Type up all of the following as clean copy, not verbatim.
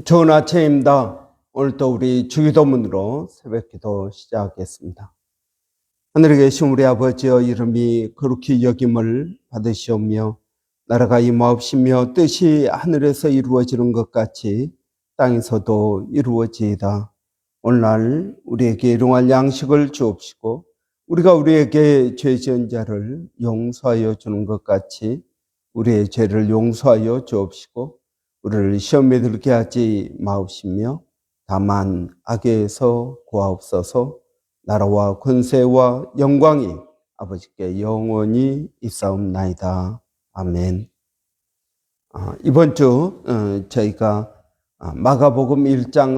좋은 아침입니다. 오늘도 우리 주기도문으로 새벽기도 시작하겠습니다. 하늘에 계신 우리 아버지여, 이름이 거룩히 여김을 받으시오며 나라가 임하옵시며 뜻이 하늘에서 이루어지는 것 같이 땅에서도 이루어지이다. 오늘날 우리에게 일용할 양식을 주옵시고 우리가 우리에게 죄 지은 자를 용서하여 주는 것 같이 우리의 죄를 용서하여 주옵시고 우리를 시험에 들게 하지 마옵시며 다만 악에서 구하옵소서. 나라와 권세와 영광이 아버지께 영원히 있사옵나이다. 아멘. 이번 주 저희가 마가복음 1장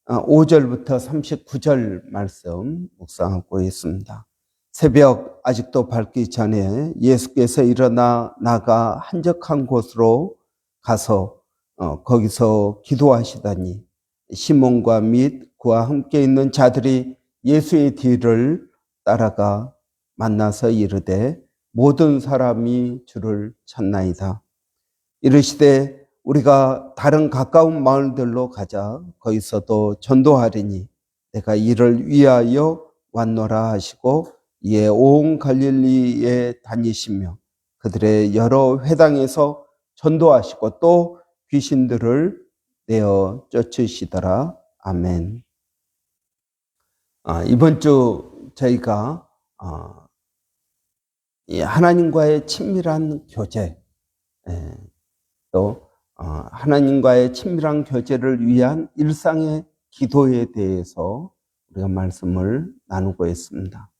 35절부터 39절 말씀 묵상하고 있습니다. 새벽 아직도 밝기 전에 예수께서 일어나 나가 한적한 곳으로 가서 거기서 기도하시다니 시몬과 및 그와 함께 있는 자들이 예수의 뒤를 따라가 만나서 이르되 모든 사람이 주를 찾나이다. 이르시되 우리가 다른 가까운 마을들로 가자. 거기서도 전도하리니 내가 이를 위하여 왔노라 하시고 이에 온 갈릴리에 다니시며 그들의 여러 회당에서 전도하시고 또 귀신들을 내어 쫓으시더라. 아멘. 이번 주 저희가 하나님과의 친밀한 교제, 또 하나님과의 친밀한 교제를 위한 일상의 기도에 대해서 우리가 말씀을 나누고 있습니다.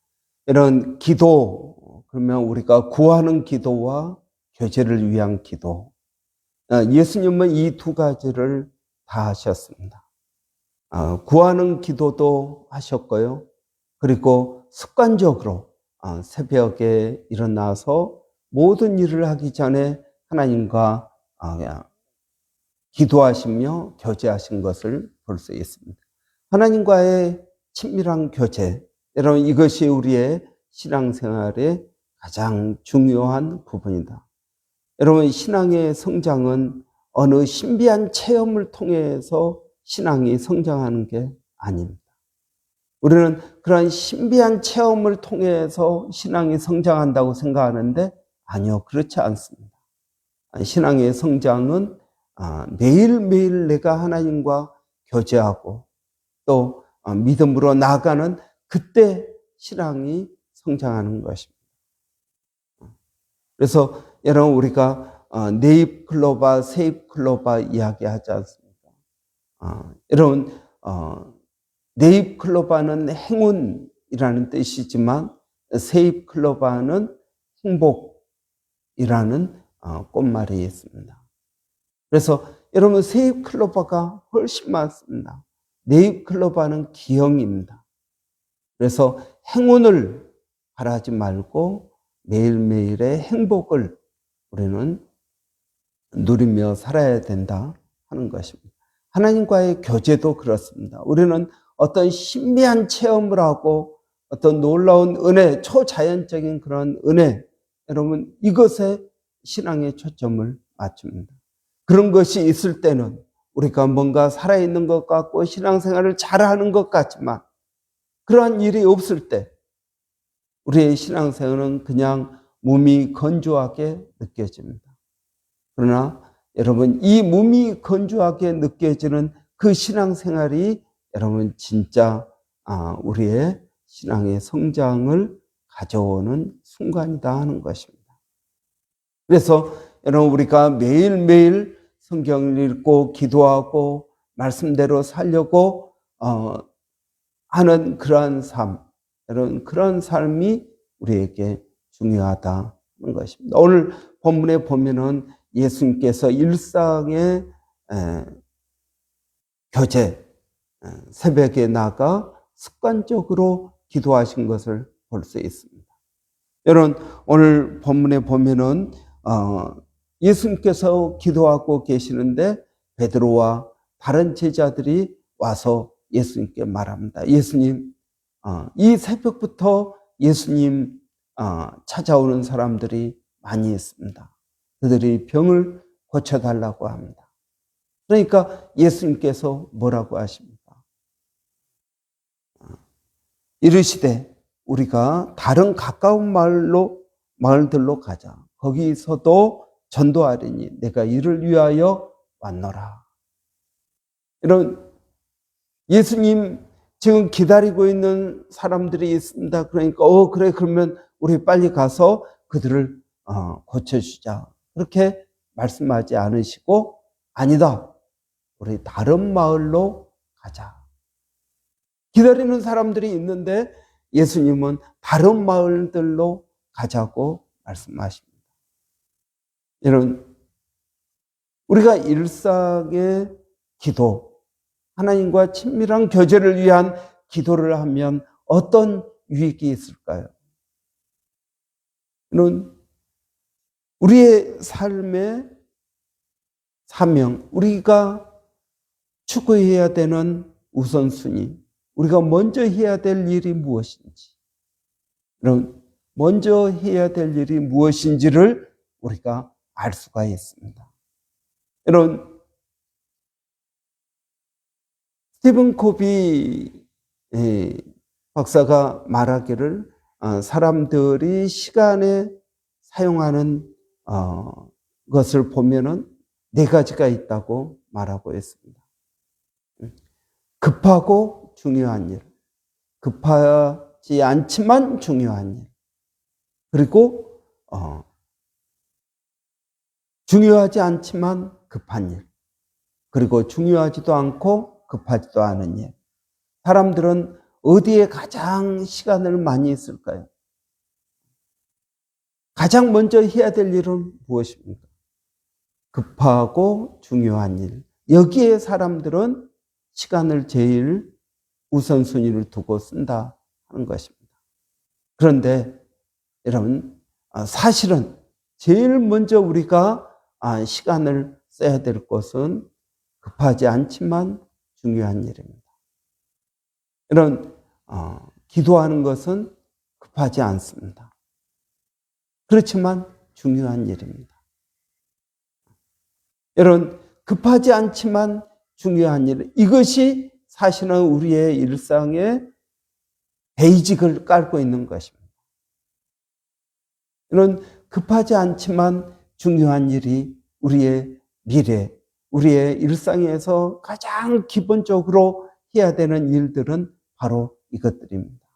이런 기도, 그러면 우리가 구하는 기도와 교제를 위한 기도, 예수님은 이 두 가지를 다 하셨습니다. 구하는 기도도 하셨고요. 그리고 습관적으로 새벽에 일어나서 모든 일을 하기 전에 하나님과 기도하시며 교제하신 것을 볼 수 있습니다. 하나님과의 친밀한 교제, 여러분 이것이 우리의 신앙생활의 가장 중요한 부분이다. 여러분 신앙의 성장은 어느 신비한 체험을 통해서 신앙이 성장하는 게 아닙니다. 우리는 그런 신비한 체험을 통해서 신앙이 성장한다고 생각하는데 아니요, 그렇지 않습니다. 신앙의 성장은 매일매일 내가 하나님과 교제하고 또 믿음으로 나아가는 그때 신앙이 성장하는 것입니다. 그래서 여러분 우리가 네잎 클로바, 세잎 클로바 이야기하지 않습니까? 여러분 네잎 클로바는 행운이라는 뜻이지만 세잎 클로바는 행복이라는 꽃말이 있습니다. 그래서 여러분 세잎 클로바가 훨씬 많습니다. 네잎 클로바는 기형입니다. 그래서 행운을 바라지 말고 매일매일의 행복을 우리는 누리며 살아야 된다 하는 것입니다. 하나님과의 교제도 그렇습니다. 우리는 어떤 신비한 체험을 하고 어떤 놀라운 은혜, 초자연적인 그런 은혜, 여러분 이것에 신앙의 초점을 맞춥니다. 그런 것이 있을 때는 우리가 뭔가 살아있는 것 같고 신앙생활을 잘하는 것 같지만 그러한 일이 없을 때 우리의 신앙생활은 그냥 몸이 건조하게 느껴집니다. 그러나 여러분 이 몸이 건조하게 느껴지는 그 신앙생활이 여러분 진짜 우리의 신앙의 성장을 가져오는 순간이다 하는 것입니다. 그래서 여러분 우리가 매일매일 성경을 읽고 기도하고 말씀대로 살려고 하는 그러한 삶, 여러분 그런 삶이 우리에게 중요하다는 것입니다. 오늘 본문에 보면은 예수님께서 일상의 교제, 새벽에 나가 습관적으로 기도하신 것을 볼 수 있습니다. 여러분 오늘 본문에 보면은 예수님께서 기도하고 계시는데 베드로와 다른 제자들이 와서 예수님께 말합니다. 예수님, 이 새벽부터 예수님 찾아오는 사람들이 많이 있습니다. 그들이 병을 고쳐달라고 합니다. 그러니까 예수님께서 뭐라고 하십니까? 이르시되 우리가 다른 가까운 마을들로 가자. 거기서도 전도하리니 내가 이를 위하여 왔노라. 이런 예수님 지금 기다리고 있는 사람들이 있습니다. 그러니까 그래, 그러면 우리 빨리 가서 그들을 고쳐주자. 그렇게 말씀하지 않으시고, 아니다, 우리 다른 마을로 가자. 기다리는 사람들이 있는데 예수님은 다른 마을들로 가자고 말씀하십니다. 이런 우리가 일상의 기도, 하나님과 친밀한 교제를 위한 기도를 하면 어떤 유익이 있을까요? 이는 우리의 삶의 사명, 우리가 추구해야 되는 우선순위, 우리가 먼저 해야 될 일이 무엇인지, 이런 먼저 해야 될 일이 무엇인지를 우리가 알 수가 있습니다. 이런 스티븐 코비 박사가 말하기를 사람들이 시간에 사용하는 것을 보면은 4가지가 있다고 말하고 있습니다. 급하고 중요한 일, 급하지 않지만 중요한 일, 그리고 중요하지 않지만 급한 일, 그리고 중요하지도 않고 급하지도 않은 일. 사람들은 어디에 가장 시간을 많이 쓸까요? 가장 먼저 해야 될 일은 무엇입니까? 급하고 중요한 일. 여기에 사람들은 시간을 제일 우선순위를 두고 쓴다 하는 것입니다. 그런데 여러분, 사실은 제일 먼저 우리가 시간을 써야 될 것은 급하지 않지만 중요한 일입니다. 이런 기도하는 것은 급하지 않습니다. 그렇지만 중요한 일입니다. 여러분, 급하지 않지만 중요한 일, 이것이 사실은 우리의 일상에 베이직을 깔고 있는 것입니다. 이런 급하지 않지만 중요한 일이 우리의 미래, 우리의 일상에서 가장 기본적으로 해야 되는 일들은 바로 이것들입니다.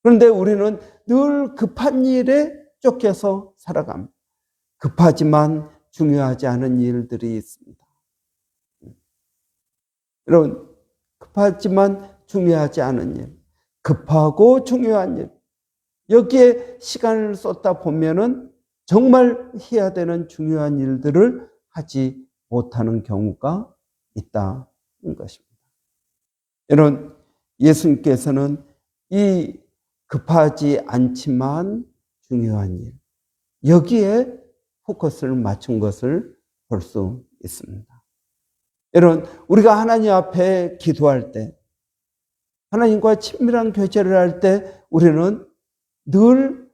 그런데 우리는 늘 급한 일에 쫓겨서 살아갑니다. 급하지만 중요하지 않은 일들이 있습니다. 여러분, 급하지만 중요하지 않은 일, 급하고 중요한 일, 여기에 시간을 쏟다 보면은 정말 해야 되는 중요한 일들을 하지 못하는 경우가 있다는 것입니다. 여러분, 예수님께서는 이 급하지 않지만 중요한 일, 여기에 포커스를 맞춘 것을 볼 수 있습니다. 여러분, 우리가 하나님 앞에 기도할 때, 하나님과 친밀한 교제를 할 때 우리는 늘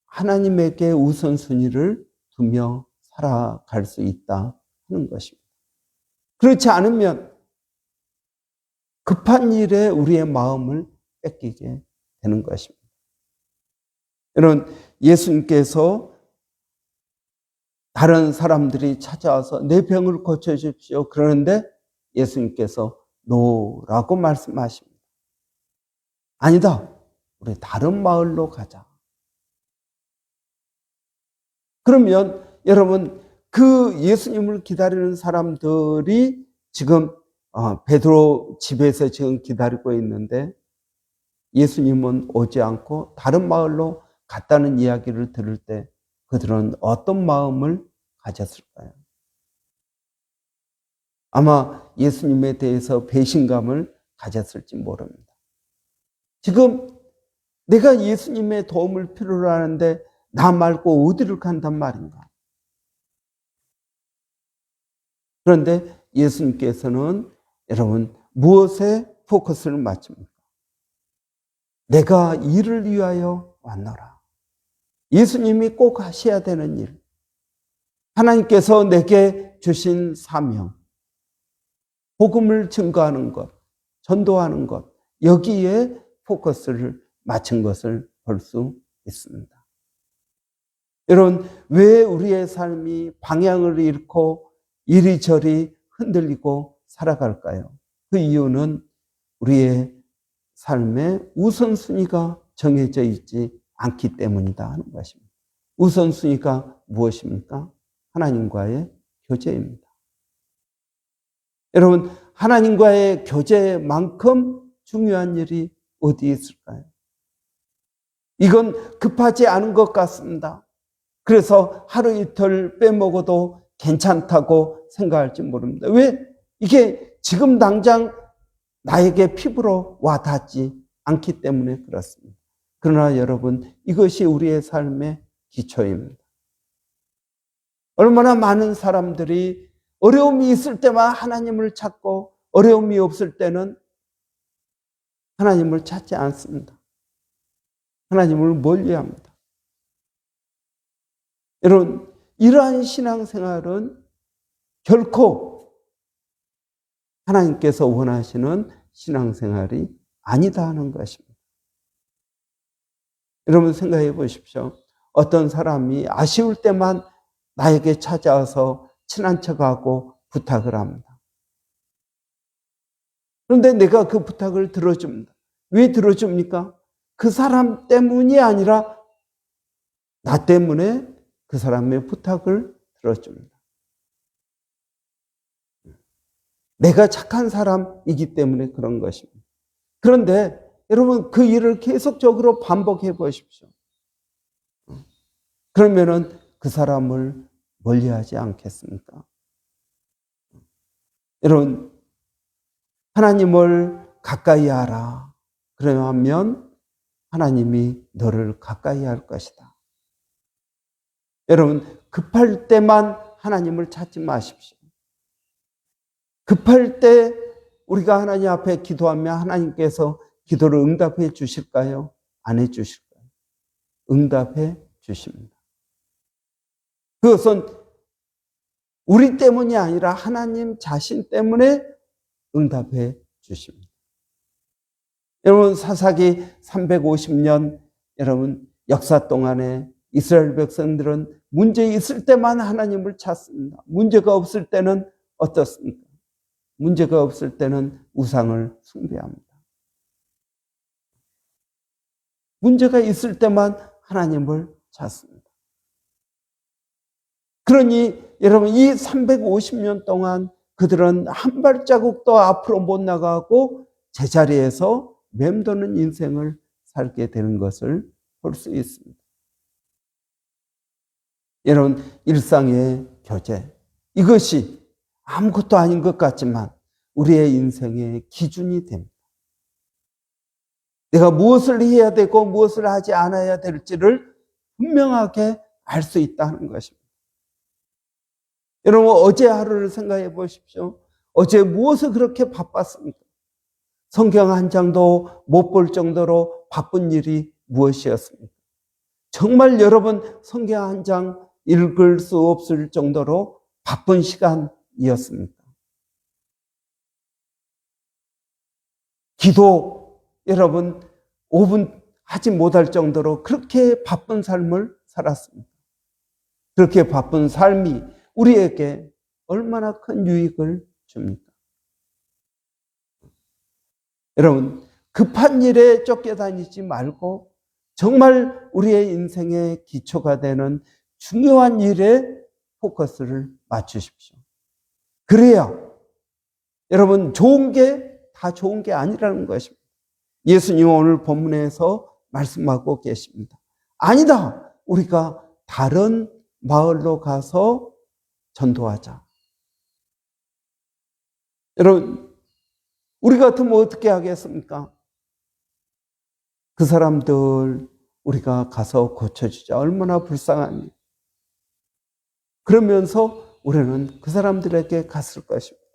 하나님에게 우선순위를 두며 살아갈 수 있다 하는 것입니다. 그렇지 않으면 급한 일에 우리의 마음을 뺏기게 되는 것입니다. 여러분, 예수님께서 다른 사람들이 찾아와서 내 병을 고쳐주십시오. 그러는데 예수님께서 노라고 말씀하십니다. 아니다, 우리 다른 마을로 가자. 그러면 여러분, 그 예수님을 기다리는 사람들이 지금 베드로 집에서 지금 기다리고 있는데 예수님은 오지 않고 다른 마을로 갔다는 이야기를 들을 때 그들은 어떤 마음을 가졌을까요? 아마 예수님에 대해서 배신감을 가졌을지 모릅니다. 지금 내가 예수님의 도움을 필요로 하는데 나 말고 어디를 간단 말인가? 그런데 예수님께서는 여러분 무엇에 포커스를 맞춥니까? 내가 이를 위하여 왔노라. 예수님이 꼭 하셔야 되는 일, 하나님께서 내게 주신 사명, 복음을 증거하는 것, 전도하는 것, 여기에 포커스를 맞춘 것을 볼 수 있습니다. 여러분, 왜 우리의 삶이 방향을 잃고 이리저리 흔들리고 살아갈까요? 그 이유는 우리의 삶의 우선순위가 정해져 있지 않기 때문이다 하는 것입니다. 우선순위가 무엇입니까? 하나님과의 교제입니다. 여러분, 하나님과의 교제만큼 중요한 일이 어디 있을까요? 이건 급하지 않은 것 같습니다. 그래서 하루 이틀 빼먹어도 괜찮다고 생각할지 모릅니다. 왜? 이게 지금 당장 나에게 피부로 와 닿지 않기 때문에 그렇습니다. 그러나 여러분, 이것이 우리의 삶의 기초입니다. 얼마나 많은 사람들이 어려움이 있을 때만 하나님을 찾고 어려움이 없을 때는 하나님을 찾지 않습니다. 하나님을 멀리합니다. 여러분, 이러한 신앙생활은 결코 하나님께서 원하시는 신앙생활이 아니다 하는 것입니다. 여러분 생각해 보십시오. 어떤 사람이 아쉬울 때만 나에게 찾아와서 친한 척하고 부탁을 합니다. 그런데 내가 그 부탁을 들어줍니다. 왜 들어줍니까? 그 사람 때문이 아니라 나 때문에 그 사람의 부탁을 들어줍니다. 내가 착한 사람이기 때문에 그런 것입니다. 그런데 여러분, 그 일을 계속적으로 반복해 보십시오. 그러면은 그 사람을 멀리하지 않겠습니까? 여러분, 하나님을 가까이 하라. 그러면 하나님이 너를 가까이 할 것이다. 여러분, 급할 때만 하나님을 찾지 마십시오. 급할 때 우리가 하나님 앞에 기도하면 하나님께서 기도를 응답해 주실까요? 안 해 주실까요? 응답해 주십니다. 그것은 우리 때문이 아니라 하나님 자신 때문에 응답해 주십니다. 여러분, 사사기 350년 여러분 역사 동안에 이스라엘 백성들은 문제 있을 때만 하나님을 찾습니다. 문제가 없을 때는 어떻습니까? 문제가 없을 때는 우상을 숭배합니다. 문제가 있을 때만 하나님을 찾습니다. 그러니 여러분, 이 350년 동안 그들은 한 발자국도 앞으로 못 나가고 제자리에서 맴도는 인생을 살게 되는 것을 볼 수 있습니다. 여러분, 일상의 교제, 이것이 아무것도 아닌 것 같지만 우리의 인생의 기준이 됩니다. 내가 무엇을 해야 되고 무엇을 하지 않아야 될지를 분명하게 알 수 있다는 것입니다. 여러분, 어제 하루를 생각해 보십시오. 어제 무엇을 그렇게 바빴습니까? 성경 한 장도 못 볼 정도로 바쁜 일이 무엇이었습니까? 정말 여러분, 성경 한 장 읽을 수 없을 정도로 바쁜 시간이었습니까? 기도 여러분 5분 하지 못할 정도로 그렇게 바쁜 삶을 살았습니다. 그렇게 바쁜 삶이 우리에게 얼마나 큰 유익을 줍니까? 여러분, 급한 일에 쫓겨다니지 말고 정말 우리의 인생의 기초가 되는 중요한 일에 포커스를 맞추십시오. 그래야 여러분, 좋은 게 다 좋은 게 아니라는 것입니다. 예수님 오늘 본문에서 말씀하고 계십니다. 아니다. 우리가 다른 마을로 가서 전도하자. 여러분, 우리 같으면 어떻게 하겠습니까? 그 사람들 우리가 가서 고쳐주자. 얼마나 불쌍하니. 그러면서 우리는 그 사람들에게 갔을 것입니다.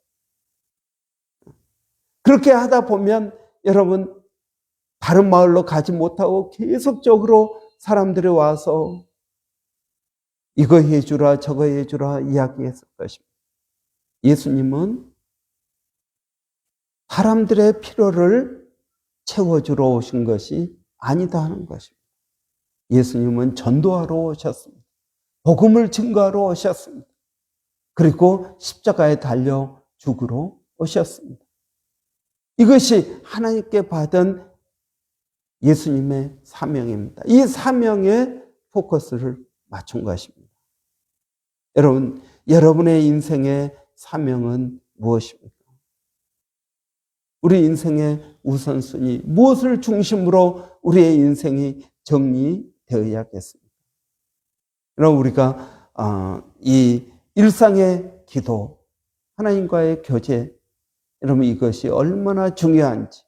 그렇게 하다 보면 여러분, 다른 마을로 가지 못하고 계속적으로 사람들이 와서 이거 해주라 저거 해주라 이야기했을 것입니다. 예수님은 사람들의 필요를 채워주러 오신 것이 아니다 하는 것입니다. 예수님은 전도하러 오셨습니다. 복음을 증거하러 오셨습니다. 그리고 십자가에 달려 죽으러 오셨습니다. 이것이 하나님께 받은 예수님의 사명입니다. 이 사명에 포커스를 맞춘 것입니다. 여러분, 여러분의 인생의 사명은 무엇입니까? 우리 인생의 우선순위, 무엇을 중심으로 우리의 인생이 정리되어야겠습니까? 그럼 우리가 이 일상의 기도, 하나님과의 교제, 여러분 이것이 얼마나 중요한지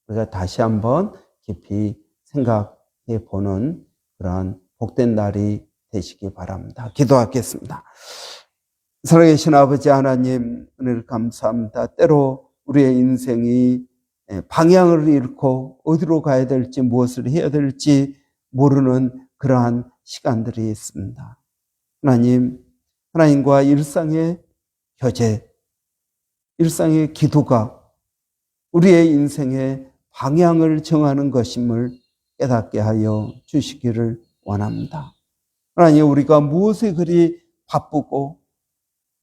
우리가 다시 한번 깊이 생각해 보는 그런 복된 날이 되시기 바랍니다. 기도하겠습니다. 살아계신 아버지 하나님, 은혜를 감사합니다. 때로 우리의 인생이 방향을 잃고 어디로 가야 될지 무엇을 해야 될지 모르는 그러한 시간들이 있습니다. 하나님, 하나님과 일상의 교제, 일상의 기도가 우리의 인생의 방향을 정하는 것임을 깨닫게 하여 주시기를 원합니다. 하나님, 우리가 무엇에 그리 바쁘고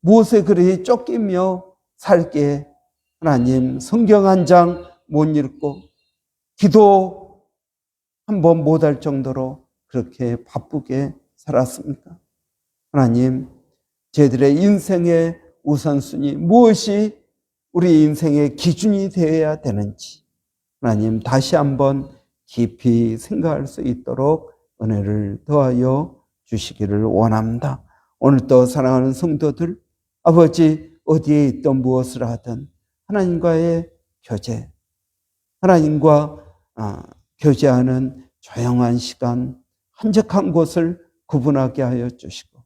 무엇에 그리 쫓기며 살기에 하나님 성경 한 장 못 읽고 기도 한 번 못할 정도로 그렇게 바쁘게 살았습니까? 하나님, 저희들의 인생의 우선순위, 무엇이 우리 인생의 기준이 되어야 되는지 하나님 다시 한번 깊이 생각할 수 있도록 은혜를 더하여 주시기를 원합니다. 오늘도 사랑하는 성도들, 아버지 어디에 있든 무엇을 하든 하나님과의 교제, 하나님과 교제하는 조용한 시간, 한적한 곳을 구분하게 하여 주시고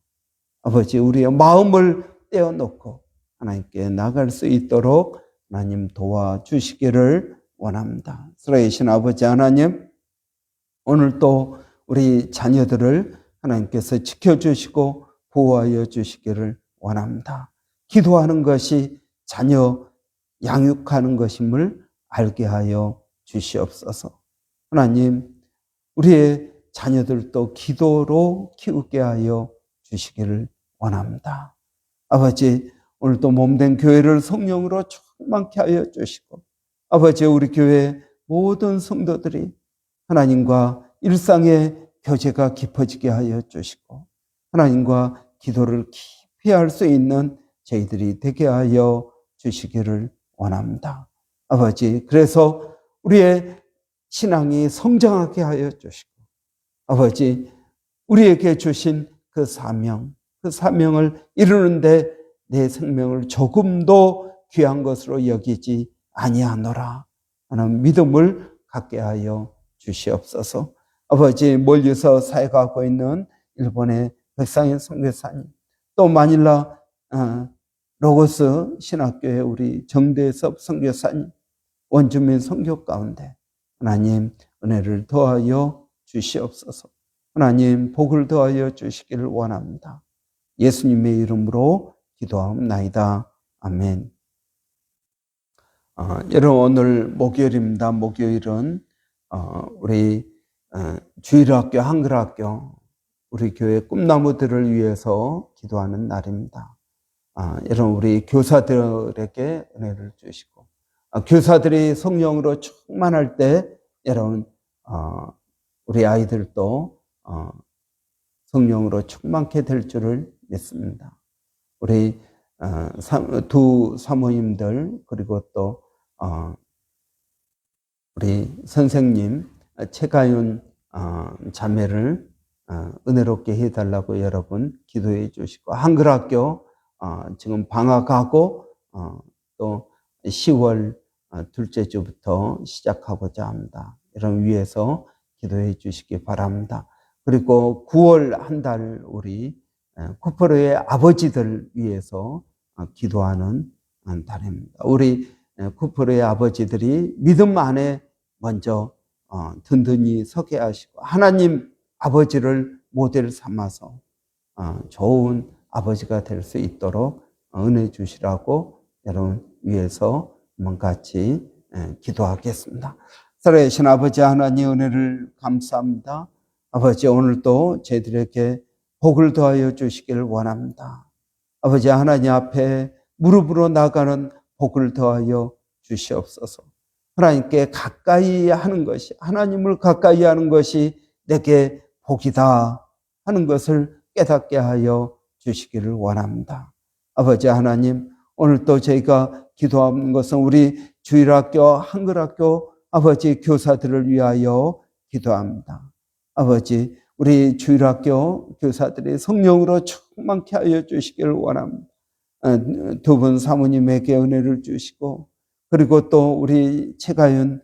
아버지 우리의 마음을 떼어놓고 하나님께 나갈 수 있도록 하나님 도와주시기를 원합니다. 살아계신 아버지 하나님, 오늘도 우리 자녀들을 하나님께서 지켜주시고 보호하여 주시기를 원합니다. 기도하는 것이 자녀 양육하는 것임을 알게 하여 주시옵소서. 하나님, 우리의 자녀들도 기도로 키우게 하여 주시기를 원합니다. 아버지, 오늘도 몸된 교회를 성령으로 충만케 하여 주시고 아버지, 우리 교회 모든 성도들이 하나님과 일상의 교제가 깊어지게 하여 주시고 하나님과 기도를 깊이 할 수 있는 저희들이 되게 하여 주시기를 원합니다. 아버지, 그래서 우리의 신앙이 성장하게 하여 주시고 아버지, 우리에게 주신 그 사명을 이루는데 내 생명을 조금도 귀한 것으로 여기지 아니하노라 하는 믿음을 갖게 하여 주시옵소서. 아버지, 멀리서 사역하고 있는 일본의 백상현 선교사님, 또 마닐라 로고스 신학교의 우리 정대섭 선교사님, 원주민 선교 가운데 하나님 은혜를 더하여 주시옵소서. 하나님 복을 더하여 주시기를 원합니다. 예수님의 이름으로 기도하옵나이다. 아멘. 여러분, 오늘 목요일입니다. 목요일은 우리 주일학교, 한글학교, 우리 교회 꿈나무들을 위해서 기도하는 날입니다. 여러분, 우리 교사들에게 은혜를 주시고 교사들이 성령으로 충만할 때 여러분 우리 아이들도 성령으로 충만케 될 줄을 믿습니다. 우리 두 사모님들 그리고 또 우리 선생님 최가윤 자매를 은혜롭게 해달라고 여러분 기도해 주시고 한글학교 지금 방학하고 또 10월 둘째 주부터 시작하고자 합니다. 여러분 위해서 기도해 주시기 바랍니다. 그리고 9월 한 달 우리 쿠퍼르의 아버지들 위해서 기도하는 달입니다. 우리 쿠퍼르의 아버지들이 믿음 안에 먼저 든든히 서게 하시고 하나님 아버지를 모델 삼아서 좋은 아버지가 될 수 있도록 은혜 주시라고 여러분 위해서 한번 같이 기도하겠습니다. 살아계신 아버지 하나님 은혜를 감사합니다. 아버지 오늘도 저희들에게 복을 더하여 주시기를 원합니다. 아버지 하나님 앞에 무릎으로 나가는 복을 더하여 주시옵소서. 하나님께 가까이 하는 것이, 하나님을 가까이 하는 것이 내게 복이다 하는 것을 깨닫게 하여 주시기를 원합니다. 아버지 하나님, 오늘 또 저희가 기도하는 것은 우리 주일학교, 한글학교 아버지 교사들을 위하여 기도합니다. 아버지, 우리 주일학교 교사들이 성령으로 충만케 하여 주시기를 원합니다. 두 분 사모님에게 은혜를 주시고, 그리고 또 우리 최가윤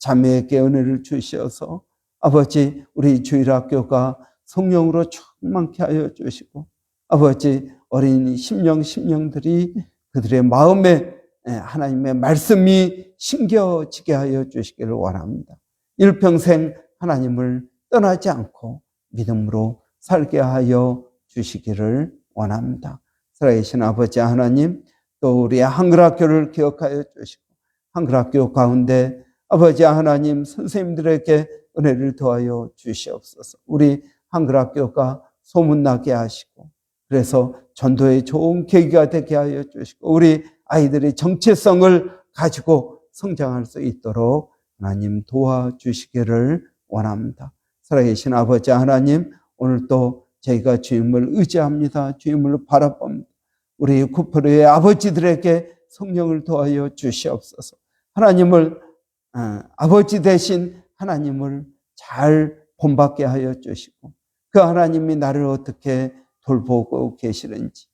자매에게 은혜를 주셔서 아버지 우리 주일학교가 성령으로 충만케 하여 주시고, 아버지 어린 심령들이 그들의 마음에 하나님의 말씀이 심겨지게 하여 주시기를 원합니다. 일평생 하나님을 떠나지 않고 믿음으로 살게 하여 주시기를 원합니다. 살아계신 아버지 하나님, 또 우리 한글학교를 기억하여 주시고, 한글학교 가운데 아버지 하나님 선생님들에게 은혜를 더하여 주시옵소서. 우리 한글학교가 소문나게 하시고, 그래서 전도의 좋은 계기가 되게 하여 주시고, 우리 아이들의 정체성을 가지고 성장할 수 있도록 하나님 도와주시기를 원합니다. 살아계신 아버지 하나님, 오늘 또 저희가 주님을 의지합니다. 주님을 바라봅니다. 우리 구포르의 아버지들에게 성령을 더하여 주시옵소서. 하나님을 아버지 대신 하나님을 잘 본받게 하여 주시고, 그 하나님이 나를 어떻게 돌보고 계시는지,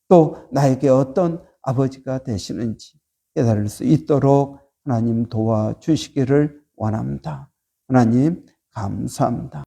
또 나에게 어떤 아버지가 되시는지 깨달을 수 있도록 하나님 도와주시기를 원합니다. 하나님 감사합니다.